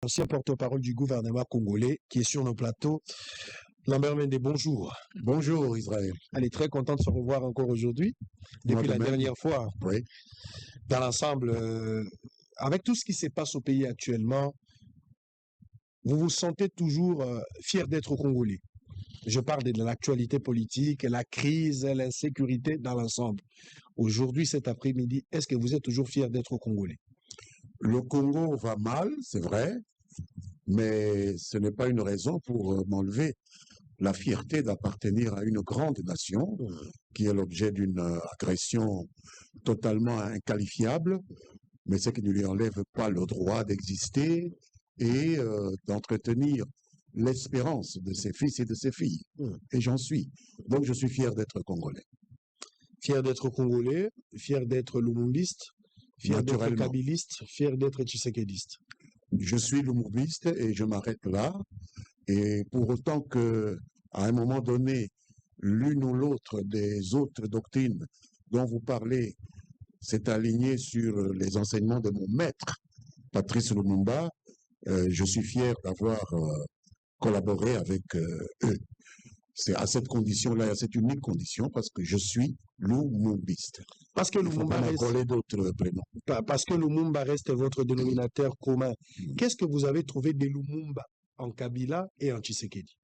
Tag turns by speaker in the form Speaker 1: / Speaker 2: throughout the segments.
Speaker 1: ancien porte-parole du gouvernement congolais, qui est sur nos plateaux. Lambert Mende, bonjour.
Speaker 2: Bonjour Israël.
Speaker 1: Elle est très content de se revoir encore aujourd'hui, depuis la dernière fois.
Speaker 2: Oui.
Speaker 1: Dans l'ensemble, avec tout ce qui se passe au pays actuellement, vous vous sentez toujours fier d'être Congolais. Je parle de l'actualité politique, la crise, l'insécurité dans l'ensemble. Aujourd'hui, cet après-midi, est-ce que vous êtes toujours fier d'être Congolais?
Speaker 2: Le Congo va mal, c'est vrai, mais ce n'est pas une raison pour m'enlever la fierté d'appartenir à une grande nation qui est l'objet d'une agression totalement inqualifiable, mais ce qui ne lui enlève pas le droit d'exister et d'entretenir l'espérance de ses fils et de ses filles. Et j'en suis. Donc je suis fier d'être Congolais.
Speaker 1: Fier d'être Congolais, fier d'être lumumbiste, fier d'être kabiliste, fier d'être tshisekediste.
Speaker 2: Je suis lumumbiste et je m'arrête là. Et pour autant que, à un moment donné, l'une ou l'autre des autres doctrines dont vous parlez s'est alignée sur les enseignements de mon maître, Patrice Lumumba, je suis fier d'avoir collaboré avec eux. C'est à cette condition-là, à cette unique condition, parce que je suis lumumbiste.
Speaker 1: Parce que Lumumba reste votre dénominateur commun. Qu'est-ce que vous avez trouvé de Lumumba en Kabila et en Tshisekedi?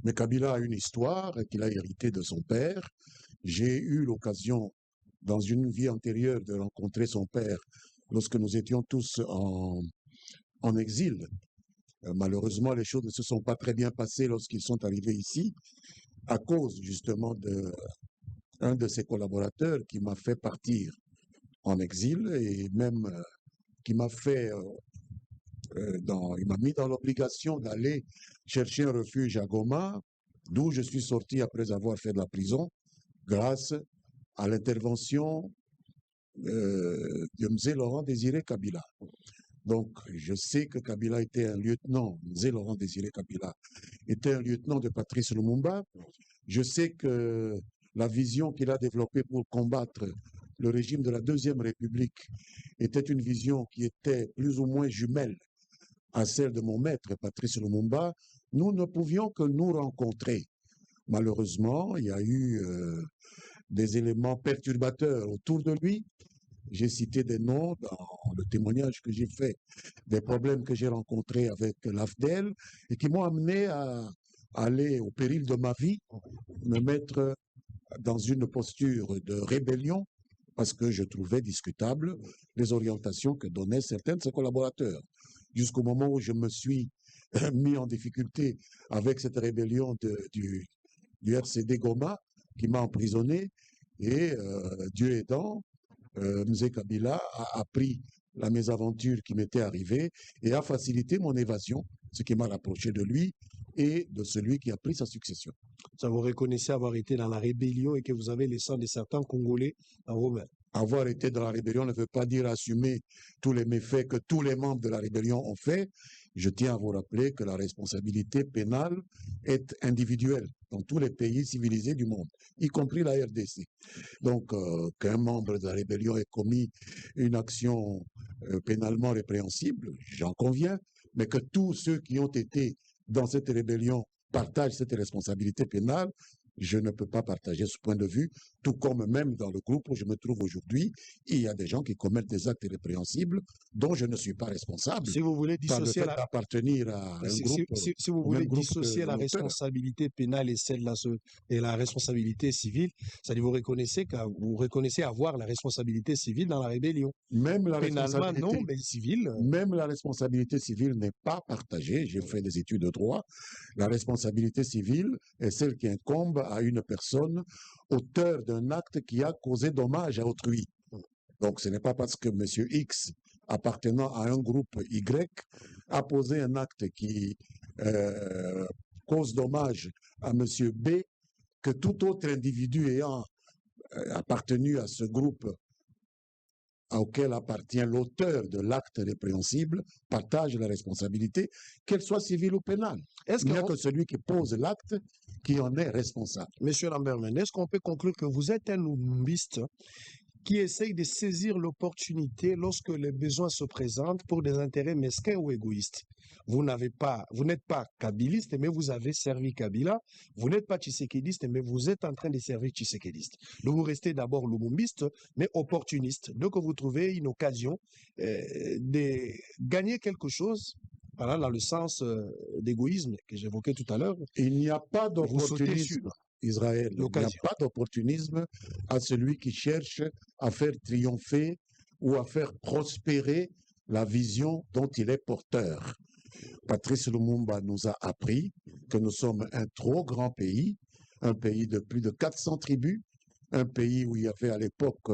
Speaker 2: Mais Kabila a une histoire qu'il a héritée de son père. J'ai eu l'occasion, dans une vie antérieure, de rencontrer son père lorsque nous étions tous en exil. Malheureusement, les choses ne se sont pas très bien passées lorsqu'ils sont arrivés ici, à cause justement d'un de ses collaborateurs qui m'a fait partir en exil et même qui m'a fait, il m'a mis dans l'obligation d'aller chercher un refuge à Goma, d'où je suis sorti après avoir fait de la prison, grâce à l'intervention de M. Laurent Désiré Kabila. Donc, je sais que Kabila était un lieutenant, M. Laurent Désiré Kabila était un lieutenant de Patrice Lumumba. Je sais que la vision qu'il a développée pour combattre le régime de la Deuxième République était une vision qui était plus ou moins jumelle à celle de mon maître, Patrice Lumumba. Nous ne pouvions que nous rencontrer. Malheureusement, il y a eu des éléments perturbateurs autour de lui. J'ai cité des noms dans le témoignage que j'ai fait, des problèmes que j'ai rencontrés avec l'AFDEL et qui m'ont amené à aller au péril de ma vie, me mettre dans une posture de rébellion parce que je trouvais discutables les orientations que donnaient certains de ses collaborateurs. Jusqu'au moment où je me suis mis en difficulté avec cette rébellion du RCD Goma qui m'a emprisonné et Dieu aidant, M. Kabila a appris la mésaventure qui m'était arrivée et a facilité mon évasion, ce qui m'a rapproché de lui et de celui qui a pris sa succession.
Speaker 1: Ça vous reconnaissez avoir été dans la rébellion et que vous avez le sang de certains Congolais dans vos mains?
Speaker 2: Avoir été dans la rébellion ne veut pas dire assumer tous les méfaits que tous les membres de la rébellion ont fait. Je tiens à vous rappeler que la responsabilité pénale est individuelle dans tous les pays civilisés du monde, y compris la RDC. Donc, qu'un membre de la rébellion ait commis une action pénalement répréhensible, j'en conviens, mais que tous ceux qui ont été dans cette rébellion partagent cette responsabilité pénale, je ne peux pas partager ce point de vue, tout comme même dans le groupe où je me trouve aujourd'hui, il y a des gens qui commettent des actes répréhensibles dont je ne suis pas responsable.
Speaker 1: Si vous voulez dissocier
Speaker 2: d'appartenir à un groupe,
Speaker 1: si vous voulez dissocier la responsabilité pénale et celle et la responsabilité civile, ça dit vous reconnaissez avoir la responsabilité civile dans la rébellion.
Speaker 2: Même la
Speaker 1: pénalement non, mais civile.
Speaker 2: Même la responsabilité civile n'est pas partagée. J'ai fait des études de droit. La responsabilité civile est celle qui incombe à une personne auteur d'un acte qui a causé dommage à autrui. Donc ce n'est pas parce que M. X, appartenant à un groupe Y, a posé un acte qui cause dommage à M. B, que tout autre individu ayant appartenu à ce groupe auquel appartient l'auteur de l'acte répréhensible partage la responsabilité, qu'elle soit civile ou pénale. Il n'y a que celui qui pose l'acte qui en est responsable.
Speaker 1: Monsieur Lambert Mende, est-ce qu'on peut conclure que vous êtes un lumumbiste qui essaye de saisir l'opportunité lorsque les besoins se présentent pour des intérêts mesquins ou égoïstes. Vous n'êtes pas kabiliste, mais vous avez servi Kabila. Vous n'êtes pas tshisekidiste, mais vous êtes en train de servir tshisekidiste. Donc vous restez d'abord lumumbiste, mais opportuniste. Donc vous trouvez une occasion de gagner quelque chose, voilà, dans le sens d'égoïsme que j'évoquais tout à l'heure.
Speaker 2: Il n'y a pas
Speaker 1: Vous sautez sur
Speaker 2: d'opportunisme, Israël. Il n'y a
Speaker 1: l'occasion.
Speaker 2: pas d'opportunisme à celui qui cherche à faire triompher ou à faire prospérer la vision dont il est porteur. Patrice Lumumba nous a appris que nous sommes un trop grand pays, un pays de plus de 400 tribus, un pays où il y avait à l'époque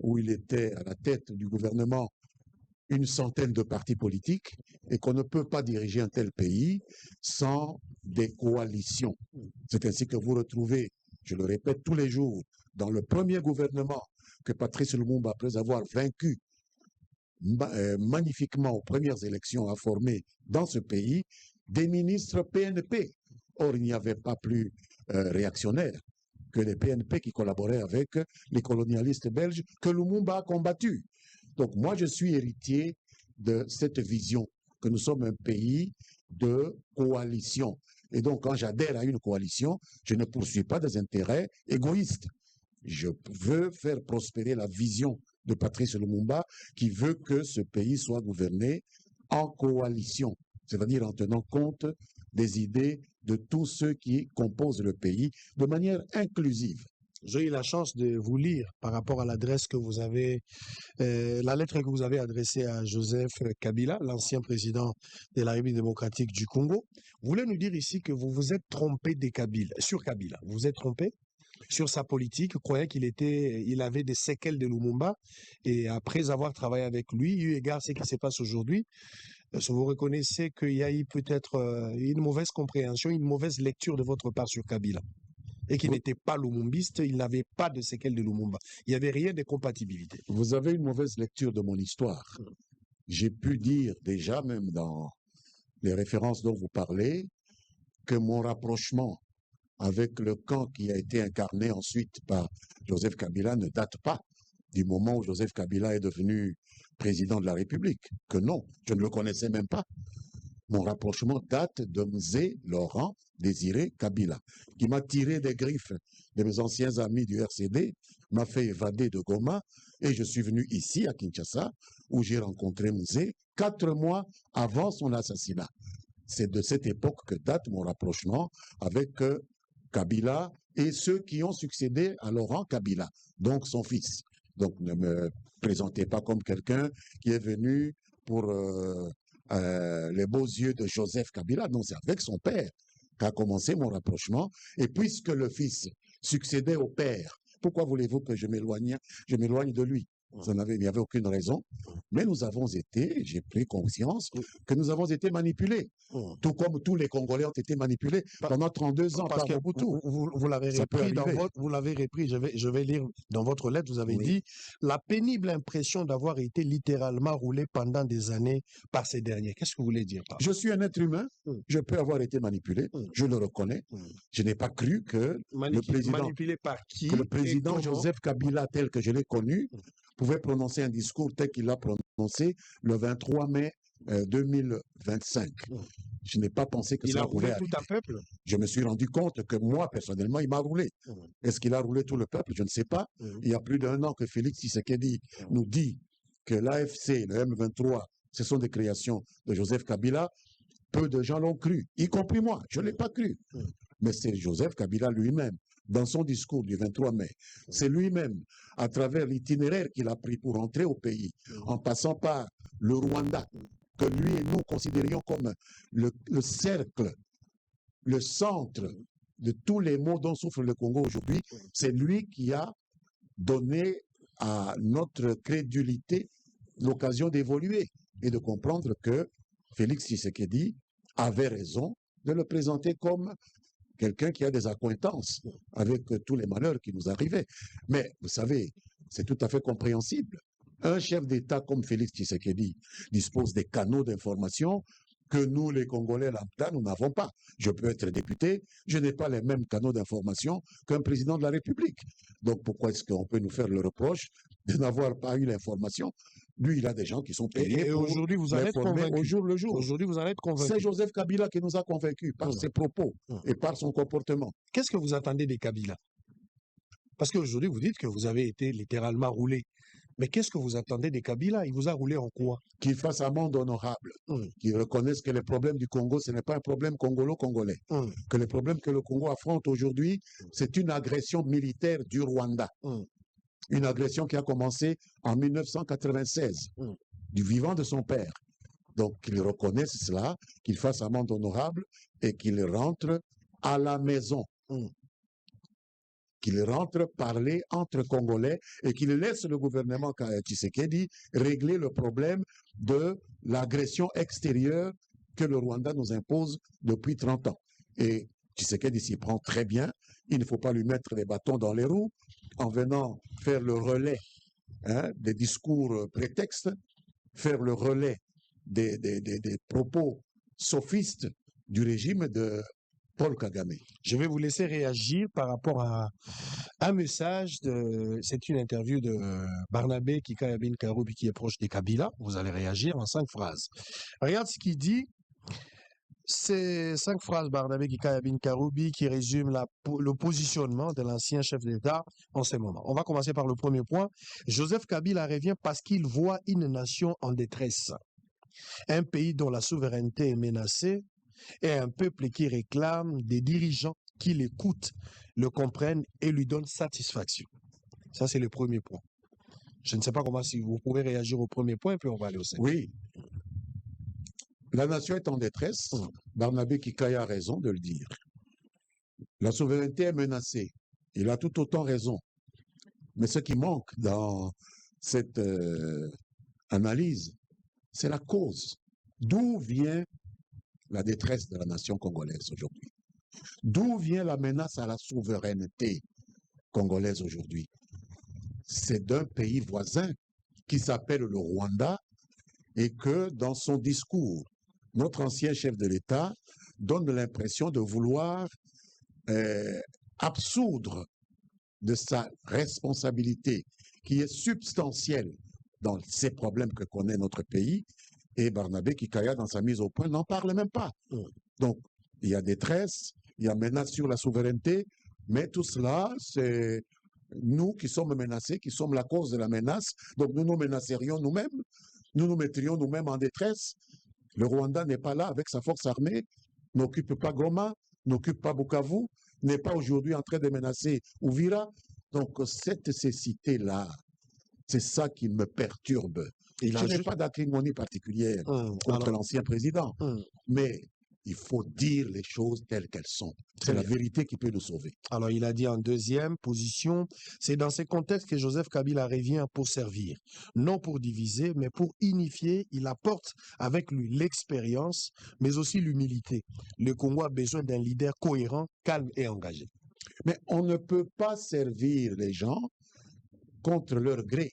Speaker 2: où il était à la tête du gouvernement une centaine de partis politiques et qu'on ne peut pas diriger un tel pays sans des coalitions. C'est ainsi que vous retrouvez, je le répète tous les jours, dans le premier gouvernement que Patrice Lumumba, après avoir vaincu magnifiquement aux premières élections, a formé dans ce pays des ministres PNP. Or, il n'y avait pas plus réactionnaires que les PNP qui collaboraient avec les colonialistes belges que Lumumba a combattu. Donc moi, je suis héritier de cette vision que nous sommes un pays de coalition. Et donc, quand j'adhère à une coalition, je ne poursuis pas des intérêts égoïstes. Je veux faire prospérer la vision de Patrice Lumumba qui veut que ce pays soit gouverné en coalition, c'est-à-dire en tenant compte des idées de tous ceux qui composent le pays de manière inclusive.
Speaker 1: J'ai eu la chance de vous lire par rapport à l'adresse que vous avez, la lettre que vous avez adressée à Joseph Kabila, l'ancien président de la République démocratique du Congo. Vous voulez nous dire ici que vous vous êtes trompé sur Kabila. Vous vous êtes trompé sur sa politique, croyait il avait des séquelles de Lumumba. Et après avoir travaillé avec lui, eu égard à ce qui se passe aujourd'hui, vous reconnaissez qu'il y a eu peut-être une mauvaise compréhension, une mauvaise lecture de votre part sur Kabila. Et qu'il n'était pas lumumbiste, il n'avait pas de séquelles de Lumumba. Il n'y avait rien de compatibilité.
Speaker 2: Vous avez une mauvaise lecture de mon histoire. J'ai pu dire déjà, même dans les références dont vous parlez, que mon rapprochement avec le camp qui a été incarné ensuite par Joseph Kabila ne date pas du moment où Joseph Kabila est devenu président de la République. Que non, je ne le connaissais même pas. Mon rapprochement date de Mzé Laurent Désiré Kabila, qui m'a tiré des griffes de mes anciens amis du RCD, m'a fait évader de Goma, et je suis venu ici, à Kinshasa, où j'ai rencontré Mzé 4 mois avant son assassinat. C'est de cette époque que date mon rapprochement avec Kabila et ceux qui ont succédé à Laurent Kabila, donc son fils. Donc ne me présentez pas comme quelqu'un qui est venu pour les beaux yeux de Joseph Kabila. Non, c'est avec son père qu'a commencé mon rapprochement. Et puisque le fils succédait au père, pourquoi voulez-vous que je m'éloigne de lui? Il n'y avait aucune raison. Mais nous avons été, j'ai pris conscience, que nous avons été manipulés. Tout comme tous les Congolais ont été manipulés pendant 32 ans par Mobutu.
Speaker 1: Vous l'avez repris, je vais lire dans votre lettre, vous avez dit « La pénible impression d'avoir été littéralement roulé pendant des années par ces derniers ». Qu'est-ce que vous voulez dire par
Speaker 2: Je suis un être humain, je peux avoir été manipulé, je le reconnais. Je n'ai pas cru que le président,
Speaker 1: manipulé par qui
Speaker 2: que le président Joseph Kabila, tel que je l'ai connu, pouvait prononcer un discours tel qu'il l'a prononcé le 23 mai 2025. Je n'ai pas pensé que ça pouvait arriver.
Speaker 1: Il a roulé tout un peuple.
Speaker 2: Je me suis rendu compte que moi, personnellement, il m'a roulé. Est-ce qu'il a roulé tout le peuple? Je ne sais pas. Il y a plus d'1 an que Félix Tshisekedi nous dit que l'AFC, le M23, ce sont des créations de Joseph Kabila. Peu de gens l'ont cru, y compris moi. Je ne l'ai pas cru. Mais c'est Joseph Kabila lui-même, dans son discours du 23 mai, c'est lui-même, à travers l'itinéraire qu'il a pris pour entrer au pays, en passant par le Rwanda, que lui et nous considérions comme le cercle, le centre de tous les maux dont souffre le Congo aujourd'hui, c'est lui qui a donné à notre crédulité l'occasion d'évoluer et de comprendre que Félix Tshisekedi avait raison de le présenter comme quelqu'un qui a des accointances avec tous les malheurs qui nous arrivaient. Mais vous savez, c'est tout à fait compréhensible. Un chef d'État comme Félix Tshisekedi dispose des canaux d'information que nous, les Congolais lambda, nous n'avons pas. Je peux être député, je n'ai pas les mêmes canaux d'information qu'un président de la République. Donc pourquoi est-ce qu'on peut nous faire le reproche de n'avoir pas eu l'information? Lui, il a des gens qui sont payés
Speaker 1: Et
Speaker 2: pour
Speaker 1: aujourd'hui, vous en êtes
Speaker 2: l'informer au
Speaker 1: convaincu.
Speaker 2: jour le jour.
Speaker 1: Aujourd'hui, vous en êtes
Speaker 2: C'est
Speaker 1: convaincu.
Speaker 2: Joseph Kabila qui nous a convaincus par ses propos et par son comportement.
Speaker 1: Qu'est-ce que vous attendez des Kabila? Parce qu'aujourd'hui, vous dites que vous avez été littéralement roulé. Mais qu'est-ce que vous attendez des Kabila? Il vous a roulé en quoi?
Speaker 2: Qu'il fasse un monde honorable, qu'il reconnaisse que les problèmes du Congo, ce n'est pas un problème congolo-congolais. Que les problèmes que le Congo affronte aujourd'hui, c'est une agression militaire du Rwanda. Une agression qui a commencé en 1996, du vivant de son père. Donc qu'il reconnaisse cela, qu'il fasse un monde honorable et qu'il rentre à la maison. Qu'il rentre parler entre Congolais et qu'il laisse le gouvernement Tshisekedi régler le problème de l'agression extérieure que le Rwanda nous impose depuis 30 ans. Et Tshisekedi s'y prend très bien. Il ne faut pas lui mettre les bâtons dans les roues en venant faire le relais des discours prétextes, faire le relais des propos sophistes du régime de Paul Kagame.
Speaker 1: Je vais vous laisser réagir par rapport à un message c'est une interview de Barnabé Kikaya-Bin Karoubi qui est proche des Kabila. Vous allez réagir en 5 phrases. Regarde ce qu'il dit. C'est 5 phrases, Barnabé Kikaya-Bin Karoubi, qui résument le positionnement de l'ancien chef d'État en ce moment. On va commencer par le premier point. Joseph Kabila revient parce qu'il voit une nation en détresse. Un pays dont la souveraineté est menacée et un peuple qui réclame des dirigeants qui l'écoutent, le comprennent et lui donnent satisfaction. Ça, c'est le premier point. Je ne sais pas comment, si vous pouvez réagir au premier point, puis on va aller au second.
Speaker 2: Oui. La nation est en détresse. Barnabé Kikaya a raison de le dire. La souveraineté est menacée. Il a tout autant raison. Mais ce qui manque dans cette analyse, c'est la cause. D'où vient la détresse de la nation congolaise aujourd'hui? D'où vient la menace à la souveraineté congolaise aujourd'hui? C'est d'un pays voisin qui s'appelle le Rwanda et que dans son discours, notre ancien chef de l'État donne l'impression de vouloir absoudre de sa responsabilité qui est substantielle dans ces problèmes que connaît notre pays. Et Barnabé Kikaya, dans sa mise au point, n'en parle même pas. Donc, il y a détresse, il y a menace sur la souveraineté, mais tout cela, c'est nous qui sommes menacés, qui sommes la cause de la menace. Donc, nous nous menacerions nous-mêmes, nous nous mettrions nous-mêmes en détresse. Le Rwanda n'est pas là avec sa force armée, n'occupe pas Goma, n'occupe pas Bukavu, n'est pas aujourd'hui en train de menacer Uvira. Donc, cette cécité-là, c'est ça qui me perturbe. Je n'ai pas d'acrimonie particulière contre l'ancien président, mais il faut dire les choses telles qu'elles sont. C'est la vérité qui peut nous sauver.
Speaker 1: Alors, il a dit en deuxième position, c'est dans ces contextes que Joseph Kabila revient pour servir. Non pour diviser, mais pour unifier. Il apporte avec lui l'expérience, mais aussi l'humilité. Le Congo a besoin d'un leader cohérent, calme et engagé.
Speaker 2: Mais on ne peut pas servir les gens contre leur gré.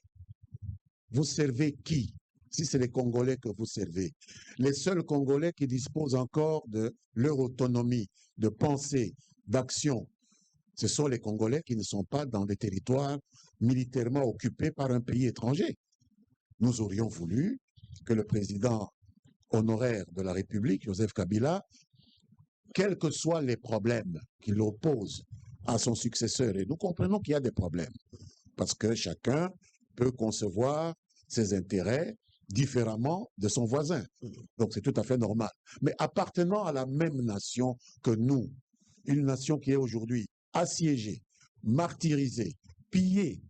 Speaker 2: Vous servez qui? Si c'est les Congolais que vous servez. Les seuls Congolais qui disposent encore de leur autonomie, de pensée, d'action, ce sont les Congolais qui ne sont pas dans des territoires militairement occupés par un pays étranger. Nous aurions voulu que le président honoraire de la République, Joseph Kabila, quels que soient les problèmes qu'il oppose à son successeur, et nous comprenons qu'il y a des problèmes, parce que chacun peut concevoir ses intérêts différemment de son voisin. Donc c'est tout à fait normal. Mais appartenant à la même nation que nous, une nation qui est aujourd'hui assiégée, martyrisée, pillée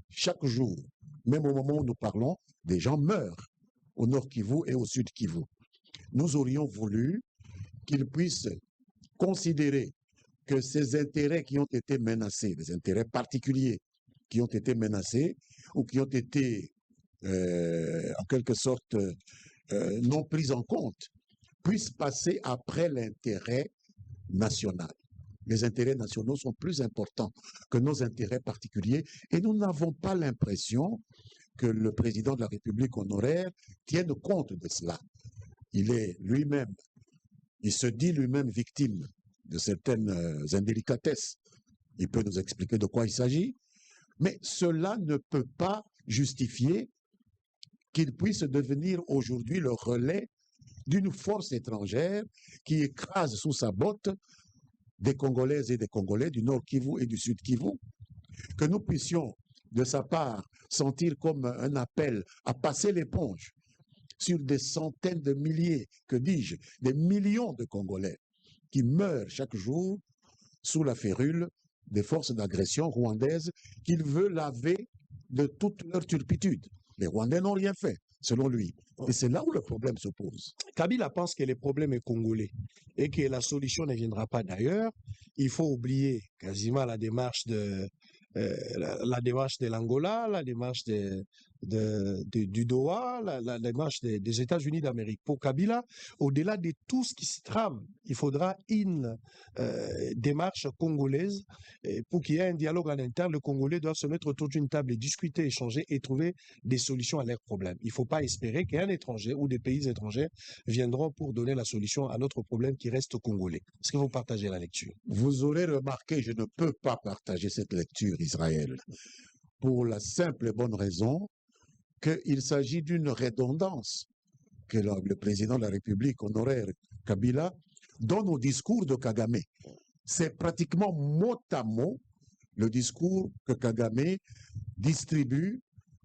Speaker 2: chaque jour, même au moment où nous parlons, des gens meurent au nord Kivu et au sud Kivu. Nous aurions voulu qu'ils puissent considérer que ces intérêts qui ont été menacés, des intérêts particuliers qui ont été menacés ou qui ont été en quelque sorte non pris en compte, puissent passer après l'intérêt national. Les intérêts nationaux sont plus importants que nos intérêts particuliers et nous n'avons pas l'impression que le président de la République honoraire tienne compte de cela. il est lui-même, il se dit lui-même victime de certaines indélicatesses. Il peut nous expliquer de quoi il s'agit, mais cela ne peut pas justifier qu'il puisse devenir aujourd'hui le relais d'une force étrangère qui écrase sous sa botte des Congolaises et des Congolais du Nord Kivu et du Sud Kivu, que nous puissions, de sa part, sentir comme un appel à passer l'éponge sur des centaines de milliers, que dis-je, des millions de Congolais qui meurent chaque jour sous la férule des forces d'agression rwandaises qu'il veut laver de toute leur turpitude. Les Rwandais n'ont rien fait, selon lui. Et c'est là où le problème se pose.
Speaker 1: Kabila pense que le problème est congolais et que la solution ne viendra pas d'ailleurs. Il faut oublier quasiment la démarche de la démarche de l'Angola, la démarche du Doha, la démarche des États-Unis d'Amérique. Pour Kabila, au-delà de tout ce qui se trame, il faudra une démarche congolaise pour qu'il y ait un dialogue en interne. Le Congolais doit se mettre autour d'une table et discuter, échanger et trouver des solutions à leurs problèmes. Il ne faut pas espérer qu'un étranger ou des pays étrangers viendront pour donner la solution à notre problème qui reste congolais. Est-ce que vous partagez la lecture?
Speaker 2: Vous aurez remarqué, je ne peux pas partager cette lecture, Israël, pour la simple et bonne raison qu'il s'agit d'une redondance que le président de la République, honoraire Kabila, donne au discours de Kagame. C'est pratiquement mot à mot le discours que Kagame distribue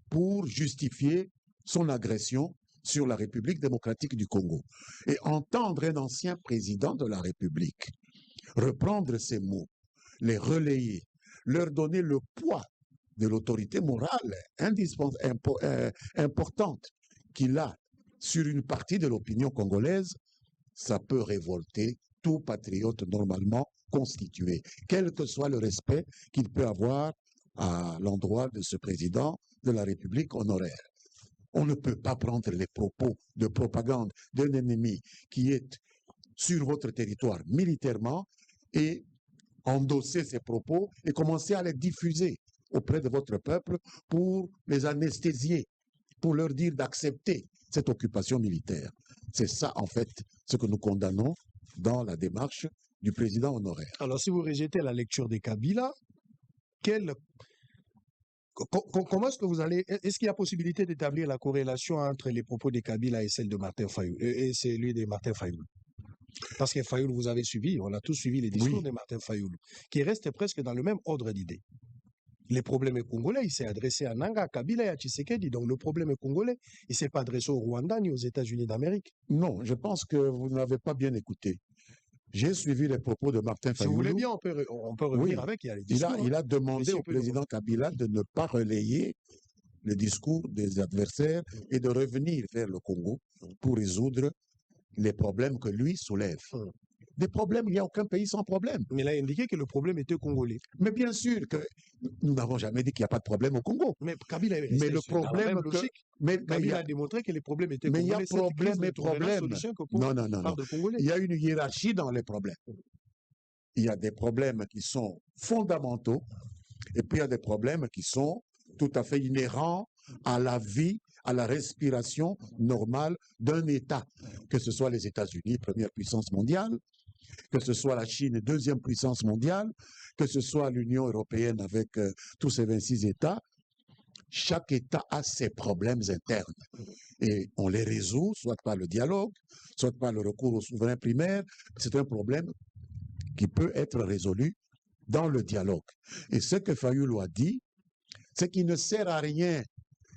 Speaker 2: pour justifier son agression sur la République démocratique du Congo. Et entendre un ancien président de la République reprendre ces mots, les relayer, leur donner le poids de l'autorité morale importante qu'il a sur une partie de l'opinion congolaise, ça peut révolter tout patriote normalement constitué, quel que soit le respect qu'il peut avoir à l'endroit de ce président de la République honoraire. On ne peut pas prendre les propos de propagande d'un ennemi qui est sur votre territoire militairement et endosser ces propos et commencer à les diffuser auprès de votre peuple pour les anesthésier, pour leur dire d'accepter cette occupation militaire. C'est ça, en fait, ce que nous condamnons dans la démarche du président honoraire.
Speaker 1: Alors, si vous rejetez la lecture de Kabila, comment est-ce que vous allez... Est-ce qu'il y a possibilité d'établir la corrélation entre les propos de Kabila et celle de Martin Fayoul, et celui de Martin Fayoul? Parce que Fayoul, vous avez suivi, on a tous suivi les discours de Martin Fayoul, qui reste presque dans le même ordre d'idées. Les problèmes congolais, il s'est adressé à Nanga, Kabila et à Tshisekedi. Donc le problème congolais, il ne s'est pas adressé au Rwanda ni aux États-Unis d'Amérique.
Speaker 2: Non, je pense que vous n'avez pas bien écouté. J'ai suivi les propos de Martin Fayoulou.
Speaker 1: Si vous voulez bien, on peut revenir avec. Il y a les discours,
Speaker 2: il a demandé au président Kabila de ne pas relayer le discours des adversaires et de revenir vers le Congo pour résoudre les problèmes que lui soulève. Des problèmes, il n'y a aucun pays sans problème.
Speaker 1: Mais il a indiqué que le problème était congolais.
Speaker 2: Mais bien sûr que nous n'avons jamais dit qu'il n'y a pas de problème au Congo.
Speaker 1: Mais Kabila est resté
Speaker 2: mais le problème
Speaker 1: Kabila a démontré que les problèmes étaient
Speaker 2: congolais.
Speaker 1: Mais
Speaker 2: il y a problème et problème. Non. Il y a une hiérarchie dans les problèmes. Il y a des problèmes qui sont fondamentaux et puis il y a des problèmes qui sont tout à fait inhérents à la vie, à la respiration normale d'un État, que ce soit les États-Unis, première puissance mondiale, que ce soit la Chine, deuxième puissance mondiale, que ce soit l'Union européenne avec tous ses 26 États. Chaque État a ses problèmes internes et on les résout soit par le dialogue, soit par le recours au souverain primaire. C'est un problème qui peut être résolu dans le dialogue. Et ce que Fayoulou a dit, c'est qu'il ne sert à rien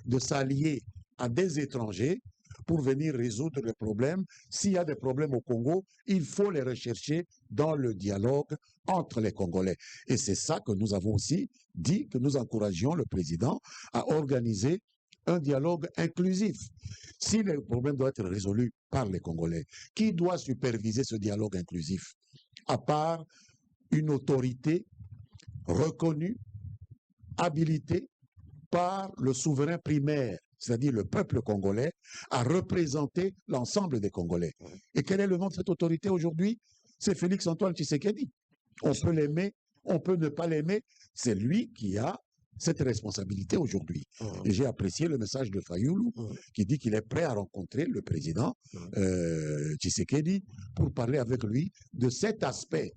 Speaker 2: de s'allier à des étrangers pour venir résoudre les problèmes. S'il y a des problèmes au Congo, il faut les rechercher dans le dialogue entre les Congolais. Et c'est ça que nous avons aussi dit, que nous encourageons le président à organiser un dialogue inclusif. Si les problèmes doivent être résolus par les Congolais, qui doit superviser ce dialogue inclusif? À part une autorité reconnue, habilitée par le souverain primaire, c'est-à-dire le peuple congolais, à représenter l'ensemble des Congolais. Et quel est le nom de cette autorité aujourd'hui? C'est Félix-Antoine Tshisekedi. On peut l'aimer, on peut ne pas l'aimer. C'est lui qui a cette responsabilité aujourd'hui. Et j'ai apprécié le message de Fayoulou qui dit qu'il est prêt à rencontrer le président Tshisekedi pour parler avec lui de cet aspect.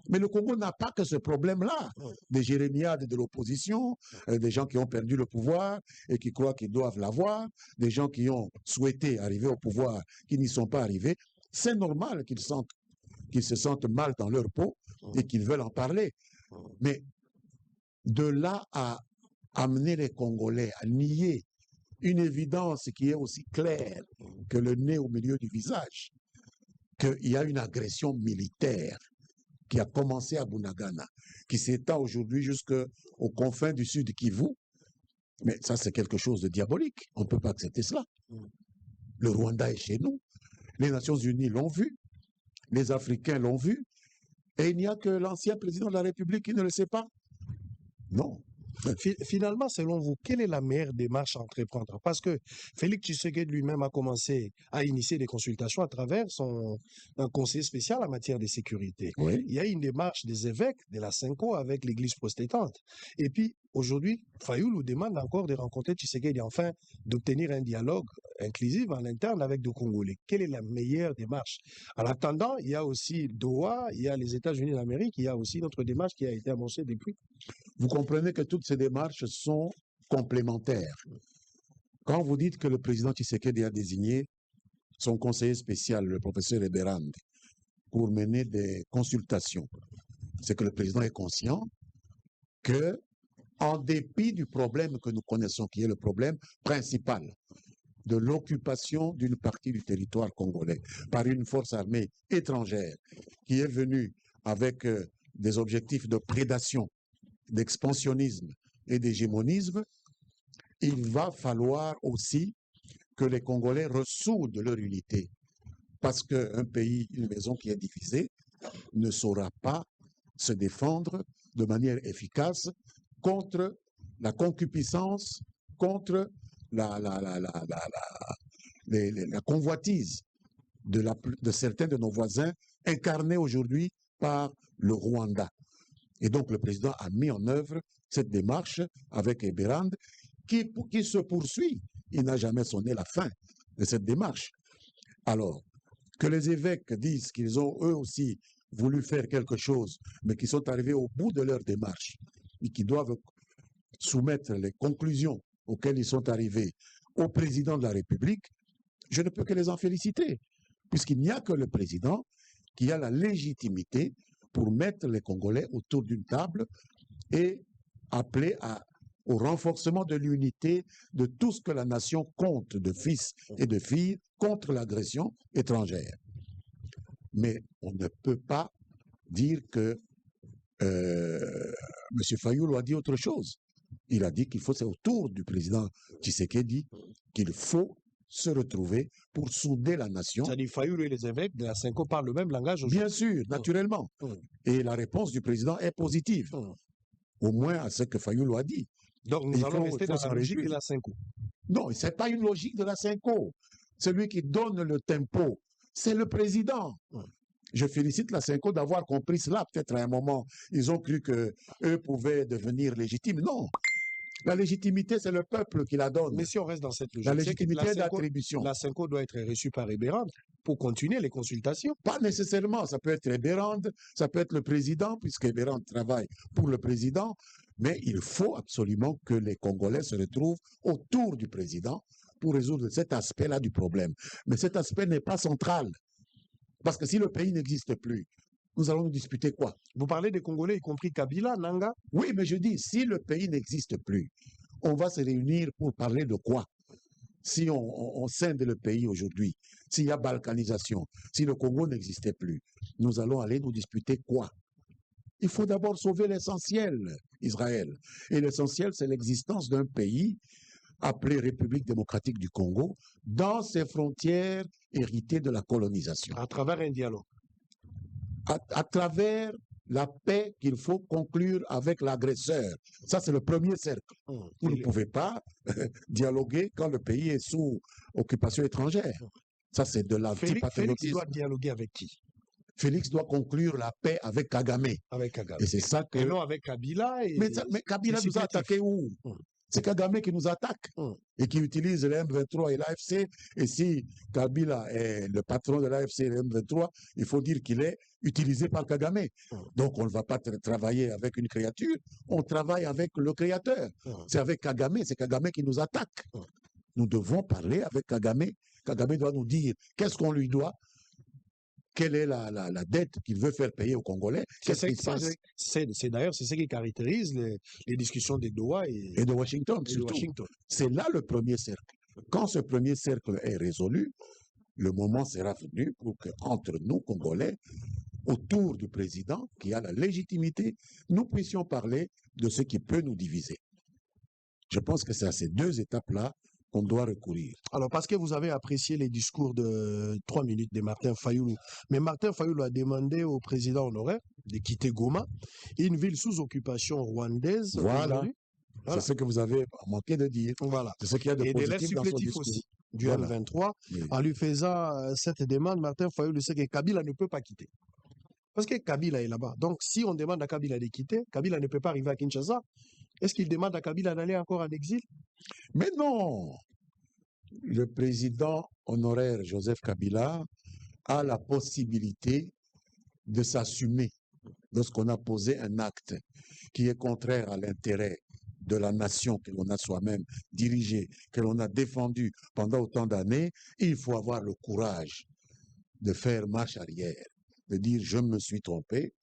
Speaker 2: Mais le Congo n'a pas que ce problème-là. Des jérémiades de l'opposition, des gens qui ont perdu le pouvoir et qui croient qu'ils doivent l'avoir, des gens qui ont souhaité arriver au pouvoir, qui n'y sont pas arrivés. C'est normal qu'ils se sentent mal dans leur peau et qu'ils veulent en parler. Mais de là à amener les Congolais à nier une évidence qui est aussi claire que le nez au milieu du visage, qu'il y a une agression militaire qui a commencé à Bunagana, qui s'étend aujourd'hui jusqu'aux confins du sud Kivu. Mais ça, c'est quelque chose de diabolique. On ne peut pas accepter cela. Le Rwanda est chez nous. Les Nations Unies l'ont vu. Les Africains l'ont vu. Et il n'y a que l'ancien président de la République qui ne le sait pas. Non.
Speaker 1: Finalement, selon vous, quelle est la meilleure démarche à entreprendre? Parce que Félix Tshisekedi lui-même a commencé à initier des consultations à travers un conseiller spécial en matière de sécurité.
Speaker 2: Oui.
Speaker 1: Il y a une démarche des évêques de la Cinco avec l'église protestante. Et puis, aujourd'hui, Fayoulou demande encore de rencontrer Tshisekedi, enfin, d'obtenir un dialogue inclusif en interne avec des Congolais. Quelle est la meilleure démarche? En attendant, il y a aussi Doha, il y a les États-Unis d'Amérique, il y a aussi notre démarche qui a été annoncée depuis.
Speaker 2: Vous comprenez que toutes ces démarches sont complémentaires. Quand vous dites que le président Tshisekedi a désigné son conseiller spécial, le professeur Eberand, pour mener des consultations, c'est que le président est conscient que, en dépit du problème que nous connaissons, qui est le problème principal de l'occupation d'une partie du territoire congolais par une force armée étrangère qui est venue avec des objectifs de prédation, d'expansionnisme et d'hégémonisme, il va falloir aussi que les Congolais ressoudent leur unité. Parce qu'un pays, une maison qui est divisée, ne saura pas se défendre de manière efficace contre la concupiscence, contre la convoitise de certains de nos voisins, incarnés aujourd'hui par le Rwanda. Et donc, le président a mis en œuvre cette démarche avec Eberand qui se poursuit. Il n'a jamais sonné la fin de cette démarche. Alors, que les évêques disent qu'ils ont eux aussi voulu faire quelque chose, mais qui sont arrivés au bout de leur démarche et qui doivent soumettre les conclusions auxquelles ils sont arrivés au président de la République, je ne peux que les en féliciter, puisqu'il n'y a que le président qui a la légitimité pour mettre les Congolais autour d'une table et appeler au renforcement de l'unité de tout ce que la nation compte de fils et de filles contre l'agression étrangère. Mais on ne peut pas dire que M. Fayoulou a dit autre chose. Il a dit qu'il faut, c'est au tour du président Tshisekedi qu'il faut se retrouver pour souder la nation.
Speaker 1: C'est-à-dire Fayoulou et les évêques de la Cinco parlent le même langage aujourd'hui.
Speaker 2: Bien sûr, naturellement. Et la réponse du président est positive, au moins à ce que Fayoulou a dit.
Speaker 1: Donc nous allons rester dans la logique de la Cinco.
Speaker 2: Non, ce n'est pas une logique de la Cinco. Celui qui donne le tempo, c'est le président. Je félicite la Cinco d'avoir compris cela. Peut-être à un moment, ils ont cru qu'eux pouvaient devenir légitimes. Non. La légitimité, c'est le peuple qui la donne.
Speaker 1: Mais si on reste dans cette logique,
Speaker 2: la légitimité d'attribution.
Speaker 1: La Cinco doit être reçue par Eberand pour continuer les consultations.
Speaker 2: Pas nécessairement. Ça peut être Eberand, ça peut être le président, puisque Eberand travaille pour le président. Mais il faut absolument que les Congolais se retrouvent autour du président pour résoudre cet aspect-là du problème. Mais cet aspect n'est pas central. Parce que si le pays n'existe plus, nous allons nous disputer quoi?
Speaker 1: Vous parlez des Congolais, y compris Kabila, Nanga?
Speaker 2: Oui, mais je dis, si le pays n'existe plus, on va se réunir pour parler de quoi? Si on scinde le pays aujourd'hui, s'il y a balkanisation, si le Congo n'existait plus, nous allons aller nous disputer quoi? Il faut d'abord sauver l'essentiel, Israël. Et l'essentiel, c'est l'existence d'un pays appelé République démocratique du Congo, dans ses frontières héritées de la colonisation.
Speaker 1: À travers un dialogue.
Speaker 2: À travers la paix qu'il faut conclure avec l'agresseur. Ça, c'est le premier cercle. Vous ne pouvez pas dialoguer quand le pays est sous occupation étrangère. Ça, c'est de l'antipatriotisme.
Speaker 1: Félix doit dialoguer avec qui?
Speaker 2: Félix doit conclure la paix avec Kagame.
Speaker 1: Avec Kagame.
Speaker 2: Et c'est ça que...
Speaker 1: Et non avec Kabila.
Speaker 2: Mais Kabila nous a attaqué où? C'est Kagame qui nous attaque et qui utilise le M23 et l'AFC. Et si Kabila est le patron de l'AFC et le M23, il faut dire qu'il est utilisé par Kagame. Donc on ne va pas travailler avec une créature, on travaille avec le créateur. C'est avec Kagame, c'est Kagame qui nous attaque. Nous devons parler avec Kagame. Kagame doit nous dire qu'est-ce qu'on lui doit, quelle est la dette qu'il veut faire payer aux Congolais. Qu'est-ce qui se passe?
Speaker 1: D'ailleurs, c'est ce qui caractérise les discussions de Doha et
Speaker 2: de Washington. C'est là le premier cercle. Quand ce premier cercle est résolu, le moment sera venu pour qu'entre nous, Congolais, autour du président qui a la légitimité, nous puissions parler de ce qui peut nous diviser. Je pense que c'est à ces deux étapes-là qu'on doit recourir.
Speaker 1: Alors, parce que vous avez apprécié les discours de 3 minutes de Martin Fayulu, mais Martin Fayulu a demandé au président honoraire de quitter Goma, une ville sous occupation rwandaise.
Speaker 2: Voilà. C'est ce que vous avez manqué de dire.
Speaker 1: Voilà.
Speaker 2: C'est ce qu'il y a de positif dans son discours.
Speaker 1: Aussi, du M23. Oui. En lui faisant cette demande, Martin Fayulu sait que Kabila ne peut pas quitter. Parce que Kabila est là-bas. Donc, si on demande à Kabila de quitter, Kabila ne peut pas arriver à Kinshasa. Est-ce qu'il demande à Kabila d'aller encore en exil?
Speaker 2: Mais non! Le président honoraire Joseph Kabila a la possibilité de s'assumer lorsqu'on a posé un acte qui est contraire à l'intérêt de la nation que l'on a soi-même dirigée, que l'on a défendue pendant autant d'années. Il faut avoir le courage de faire marche arrière, de dire « je me suis trompé ».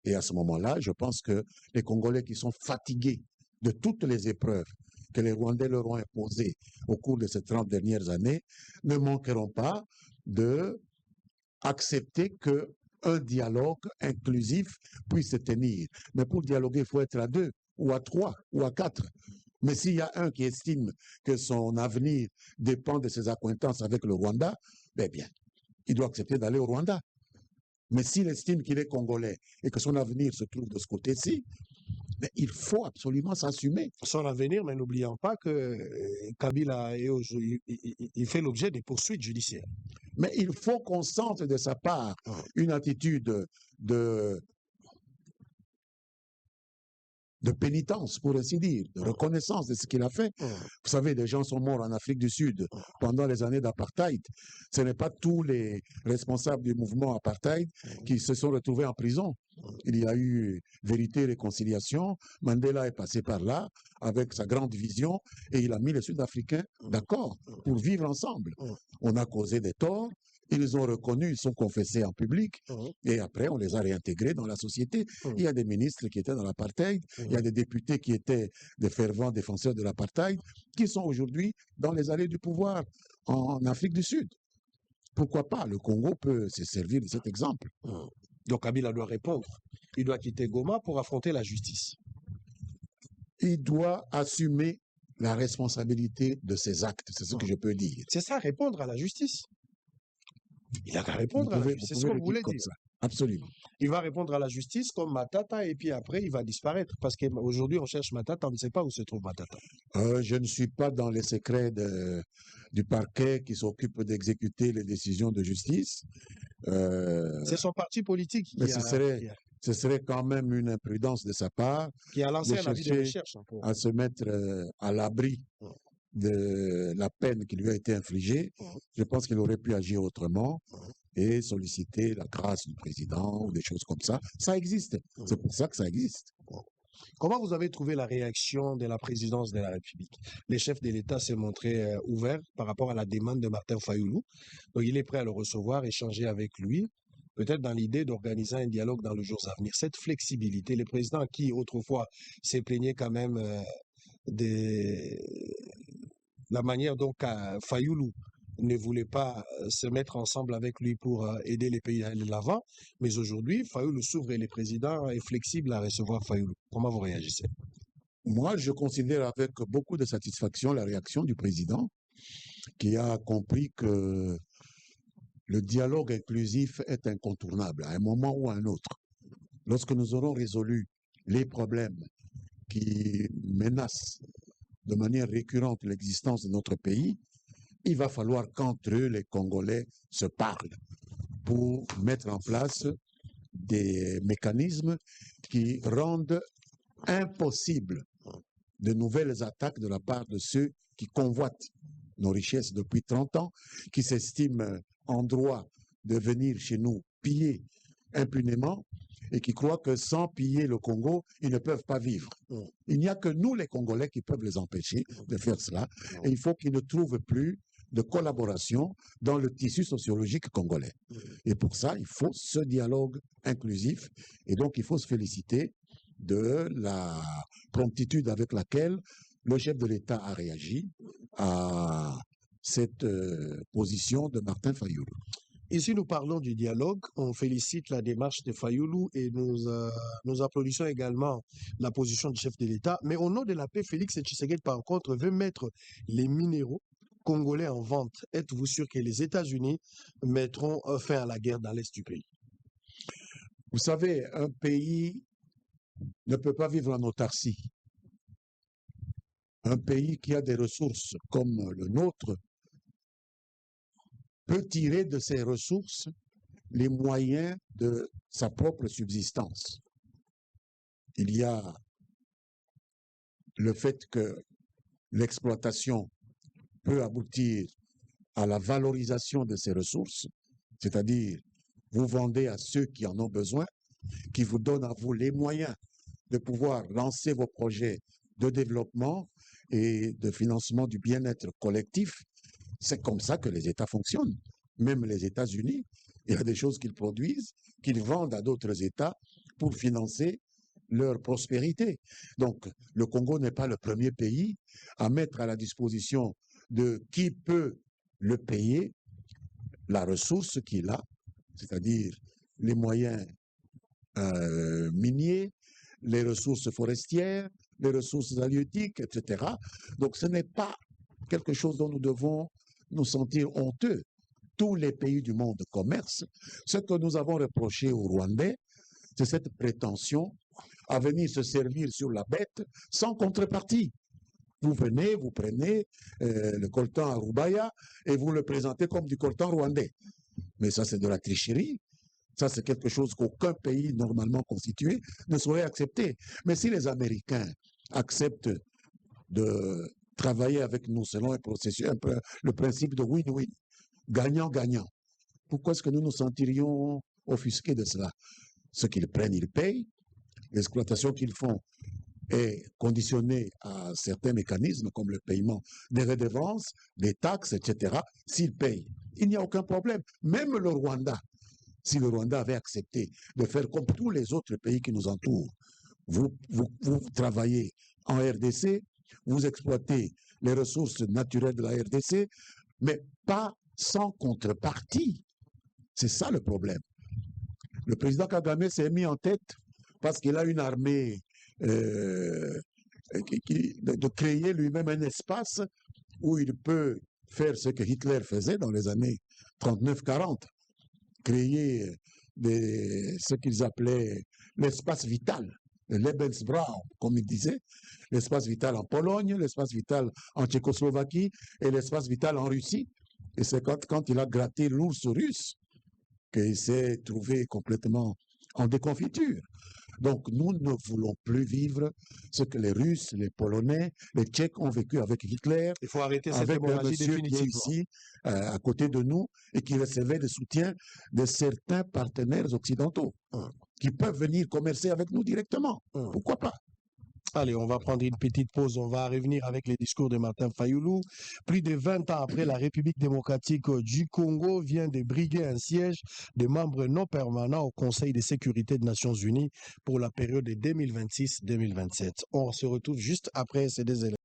Speaker 2: Et à ce moment-là, je pense que les Congolais qui sont fatigués de toutes les épreuves que les Rwandais leur ont imposées au cours de ces 30 dernières années ne manqueront pas d'accepter qu'un dialogue inclusif puisse se tenir. Mais pour dialoguer, il faut être à 2, ou à 3, ou à 4. Mais s'il y a un qui estime que son avenir dépend de ses accointances avec le Rwanda, ben bien, il doit accepter d'aller au Rwanda. Mais s'il estime qu'il est Congolais et que son avenir se trouve de ce côté-ci, mais il faut absolument s'assumer.
Speaker 1: Son avenir, mais n'oublions pas que Kabila il fait l'objet des poursuites judiciaires.
Speaker 2: Mais il faut qu'on sente de sa part une attitude de pénitence, pour ainsi dire, de reconnaissance de ce qu'il a fait. Vous savez, des gens sont morts en Afrique du Sud pendant les années d'apartheid. Ce n'est pas tous les responsables du mouvement apartheid qui se sont retrouvés en prison. Il y a eu vérité et réconciliation. Mandela est passé par là avec sa grande vision et il a mis les Sud-Africains d'accord pour vivre ensemble. On a causé des torts. Ils ont reconnu, ils sont confessés en public, et après, on les a réintégrés dans la société. Il y a des ministres qui étaient dans l'apartheid, il y a des députés qui étaient des fervents défenseurs de l'apartheid, qui sont aujourd'hui dans les allées du pouvoir en Afrique du Sud. Pourquoi pas? Le Congo peut se servir de cet exemple.
Speaker 1: Donc Kabila doit répondre. Il doit quitter Goma pour affronter la justice.
Speaker 2: Il doit assumer la responsabilité de ses actes, c'est ce que je peux dire.
Speaker 1: C'est ça, répondre à la justice. Il a qu'à répondre à la justice, c'est ce qu'on voulait dire.
Speaker 2: Ça. Absolument.
Speaker 1: Il va répondre à la justice comme Matata et puis après il va disparaître parce qu'aujourd'hui on cherche Matata, on ne sait pas où se trouve Matata.
Speaker 2: Je ne suis pas dans les secrets du parquet qui s'occupe d'exécuter les décisions de justice.
Speaker 1: C'est son parti politique qui
Speaker 2: ce serait quand même une imprudence de sa part
Speaker 1: qui a lancé un avis de recherche
Speaker 2: à se mettre à l'abri de la peine qui lui a été infligée. Je pense qu'il aurait pu agir autrement et solliciter la grâce du président ou des choses comme ça. Ça existe. C'est pour ça que ça existe.
Speaker 1: Comment vous avez trouvé la réaction de la présidence de la République? Les chefs de l'État s'est montré ouvert par rapport à la demande de Martin Fayulu. Donc il est prêt à le recevoir, échanger avec lui, peut-être dans l'idée d'organiser un dialogue dans les jours à venir. Cette flexibilité, le président qui autrefois s'est plaigné quand même de la manière dont Fayulu ne voulait pas se mettre ensemble avec lui pour aider les pays à aller de l'avant. Mais aujourd'hui, Fayulu s'ouvre et le président est flexible à recevoir Fayulu. Comment vous réagissez?
Speaker 2: Moi, je considère avec beaucoup de satisfaction la réaction du président qui a compris que le dialogue inclusif est incontournable à un moment ou à un autre. Lorsque nous aurons résolu les problèmes qui menacent de manière récurrente l'existence de notre pays, il va falloir qu'entre eux, les Congolais se parlent. pour mettre en place des mécanismes qui rendent impossible de nouvelles attaques de la part de ceux qui convoitent nos richesses depuis 30 ans, qui s'estiment en droit de venir chez nous piller impunément et qui croient que sans piller le Congo, ils ne peuvent pas vivre. Il n'y a que nous, les Congolais, qui peuvent les empêcher de faire cela. Et il faut qu'ils ne trouvent plus de collaboration dans le tissu sociologique congolais. Et pour ça, il faut ce dialogue inclusif. Et donc, il faut se féliciter de la promptitude avec laquelle le chef de l'État a réagi à cette position de Martin Fayulu.
Speaker 1: Ici, nous parlons du dialogue. On félicite la démarche de Fayulu et nous applaudissons également la position du chef de l'État. Mais au nom de la paix, Félix Tshisekedi, par contre, veut mettre les minéraux congolais en vente. Êtes-vous sûr que les États-Unis mettront fin à la guerre dans l'Est du pays?
Speaker 2: Vous savez, un pays ne peut pas vivre en autarcie. Un pays qui a des ressources comme le nôtre peut tirer de ses ressources les moyens de sa propre subsistance. Il y a le fait que l'exploitation peut aboutir à la valorisation de ses ressources, c'est-à-dire vous vendez à ceux qui en ont besoin, qui vous donnent à vous les moyens de pouvoir lancer vos projets de développement et de financement du bien-être collectif. C'est comme ça que les États fonctionnent. Même les États-Unis, il y a des choses qu'ils produisent, qu'ils vendent à d'autres États pour financer leur prospérité. Donc, le Congo n'est pas le premier pays à mettre à la disposition de qui peut le payer la ressource qu'il a, c'est-à-dire les moyens miniers, les ressources forestières, les ressources halieutiques, etc. Donc, ce n'est pas quelque chose dont nous devons nous sentir honteux. Tous les pays du monde commercent. Ce que nous avons reproché aux Rwandais, c'est cette prétention à venir se servir sur la bête sans contrepartie. Vous venez, vous prenez le coltan à Rubaya et vous le présentez comme du coltan rwandais. Mais ça, c'est de la tricherie. Ça, c'est quelque chose qu'aucun pays normalement constitué ne saurait accepter. Mais si les Américains acceptent de travailler avec nous selon le principe de win-win, gagnant-gagnant, pourquoi est-ce que nous nous sentirions offusqués de cela? Ce qu'ils prennent, ils payent. L'exploitation qu'ils font est conditionnée à certains mécanismes comme le paiement des redevances, des taxes, etc. S'ils payent, il n'y a aucun problème. Même le Rwanda, si le Rwanda avait accepté de faire comme tous les autres pays qui nous entourent, vous travaillez en RDC, vous exploitez les ressources naturelles de la RDC, mais pas sans contrepartie. C'est ça le problème. Le président Kagame s'est mis en tête parce qu'il a une armée de créer lui-même un espace où il peut faire ce que Hitler faisait dans les années 39-40, créer ce qu'ils appelaient l'espace vital, le Lebensraum, comme il disait, l'espace vital en Pologne, l'espace vital en Tchécoslovaquie et l'espace vital en Russie. Et c'est quand il a gratté l'ours russe qu'il s'est trouvé complètement en déconfiture. Donc, nous ne voulons plus vivre ce que les Russes, les Polonais, les Tchèques ont vécu avec Hitler.
Speaker 1: Il faut arrêter cette
Speaker 2: avec un
Speaker 1: hémorragie
Speaker 2: monsieur qui est
Speaker 1: définitivement.
Speaker 2: ici, à côté de nous, et qui recevait le soutien de certains partenaires occidentaux, qui peuvent venir commercer avec nous directement. Pourquoi pas?
Speaker 1: Allez, on va prendre une petite pause. On va revenir avec les discours de Martin Fayulu. Plus de 20 ans après, la République démocratique du Congo vient de briguer un siège de membres non permanents au Conseil de sécurité des Nations Unies pour la période de 2026-2027. On se retrouve juste après ces deux éléments.